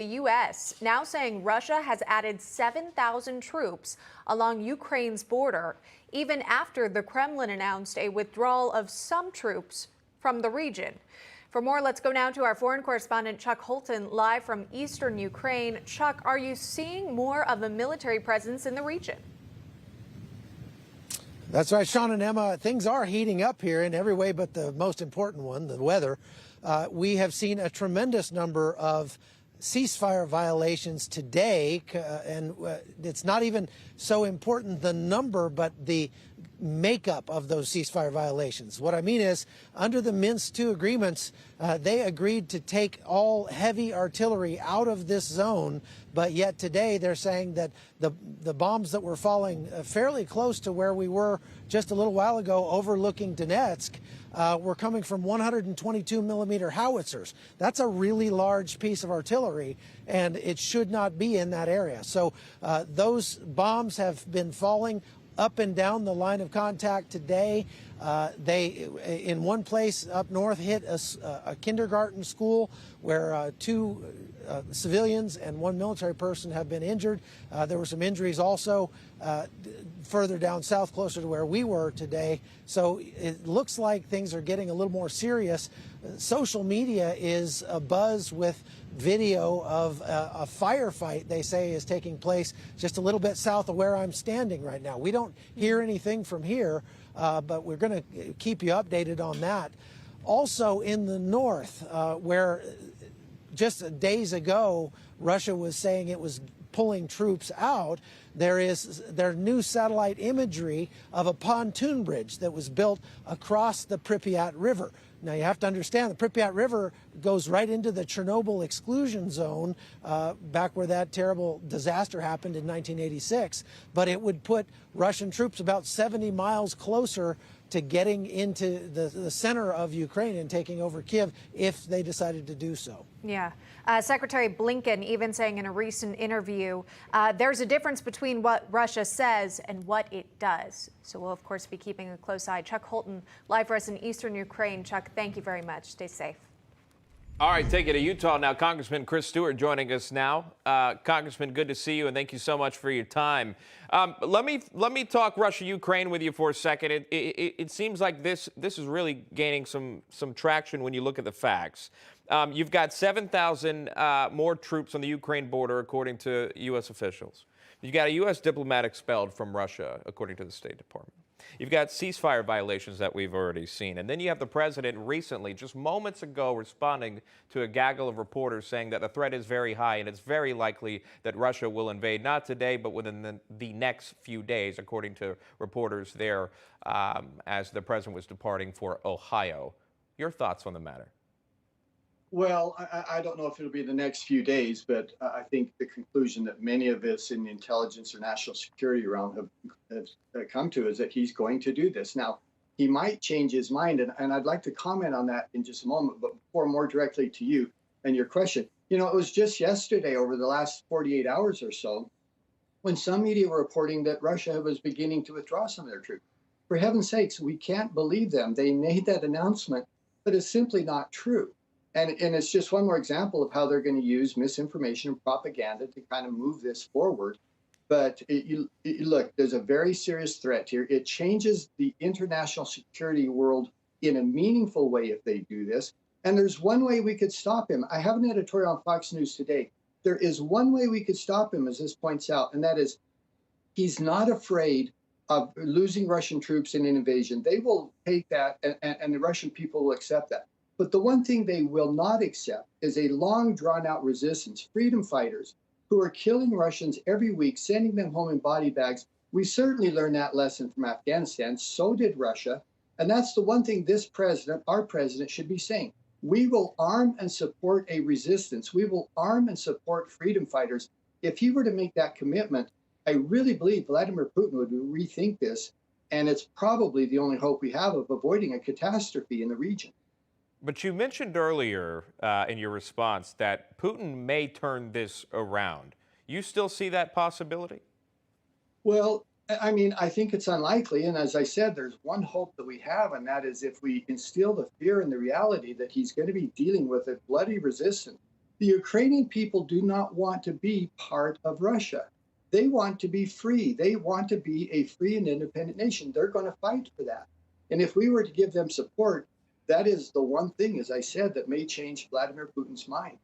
The U.S. now saying Russia has added 7,000 troops along Ukraine's border, even after the Kremlin announced a withdrawal of some troops from the region. For more, let's go now to our foreign correspondent, Chuck Holton, live from eastern Ukraine. Chuck, are you seeing more of a military presence in the region? That's right, Sean and Emma. Things are heating up here in every way but the most important one, the weather. We have seen a tremendous number of ceasefire violations today, and it's not even so important the number, but the makeup of those ceasefire violations. What I mean is, under the Minsk II agreements, they agreed to take all heavy artillery out of this zone, but yet today they're saying that the bombs that were falling fairly close to where we were just a little while ago overlooking Donetsk were coming from 122 millimeter howitzers. That's a really large piece of artillery, and it should not be in that area. So those bombs have been falling up and down the line of contact today. They, in one place up north, hit a kindergarten school where two civilians and one military person have been injured. There were some injuries also further down south, closer to where we were today. So it looks like things are getting a little more serious. Social media is abuzz with video of a firefight they say is taking place just a little bit south of where I'm standing right now. We don't hear anything from here, but we're going to keep you updated on that. Also in the north, where just days ago Russia was saying it was pulling troops out, there's new satellite imagery of a pontoon bridge that was built across the Pripyat River. Now, you have to understand, the Pripyat River goes right into the Chernobyl exclusion zone, back where that terrible disaster happened in 1986. But it would put Russian troops about 70 miles closer to getting into the center of Ukraine and taking over Kyiv if they decided to do so. Yeah. Secretary Blinken even saying in a recent interview, there's a difference between what Russia says and what it does. So we'll, of course, be keeping a close eye. Chuck Holton, live for us in eastern Ukraine. Chuck, thank you very much. Stay safe. All right, take it to Utah now. Congressman Chris Stewart joining us now. Congressman, good to see you, and thank you so much for your time. Let me talk Russia-Ukraine with you for a second. It seems like this is really gaining some traction when you look at the facts. You've got 7,000 more troops on the Ukraine border, according to U.S. officials. You've got a U.S. diplomat expelled from Russia, according to the State Department. You've got ceasefire violations that we've already seen. And then you have the president recently, just moments ago, responding to a gaggle of reporters saying that the threat is very high and it's very likely that Russia will invade, not today, but within the next few days, according to reporters there, as the president was departing for Ohio. Your thoughts on the matter? Well, I don't know if it'll be the next few days, but I think the conclusion that many of us in the intelligence or national security realm have come to is that he's going to do this. Now, he might change his mind, and I'd like to comment on that in just a moment, but before, more directly to you and your question. You know, it was just yesterday, over the last 48 hours or so, when some media were reporting that Russia was beginning to withdraw some of their troops. For heaven's sakes, we can't believe them. They made that announcement, but it's simply not true. And it's just one more example of how they're going to use misinformation and propaganda to kind of move this forward. But look, there's a very serious threat here. It changes the international security world in a meaningful way if they do this. And there's one way we could stop him. I have an editorial on Fox News today. There is one way we could stop him, as this points out, and that is he's not afraid of losing Russian troops in an invasion. They will take that, and the Russian people will accept that. But the one thing they will not accept is a long, drawn-out resistance. Freedom fighters who are killing Russians every week, sending them home in body bags. We certainly learned that lesson from Afghanistan. So did Russia. And that's the one thing this president, our president, should be saying. We will arm and support a resistance. We will arm and support freedom fighters. If he were to make that commitment, I really believe Vladimir Putin would rethink this. And it's probably the only hope we have of avoiding a catastrophe in the region. But you mentioned earlier in your response that Putin may turn this around. You still see that possibility? Well, I mean, I think it's unlikely. And as I said, there's one hope that we have, and that is if we instill the fear and the reality that he's going to be dealing with a bloody resistance The Ukrainian people do not want to be part of Russia. They want to be free. They want to be a free and independent nation. They're going to fight for that. And if we were to give them support, that is the one thing, as I said, that may change Vladimir Putin's mind.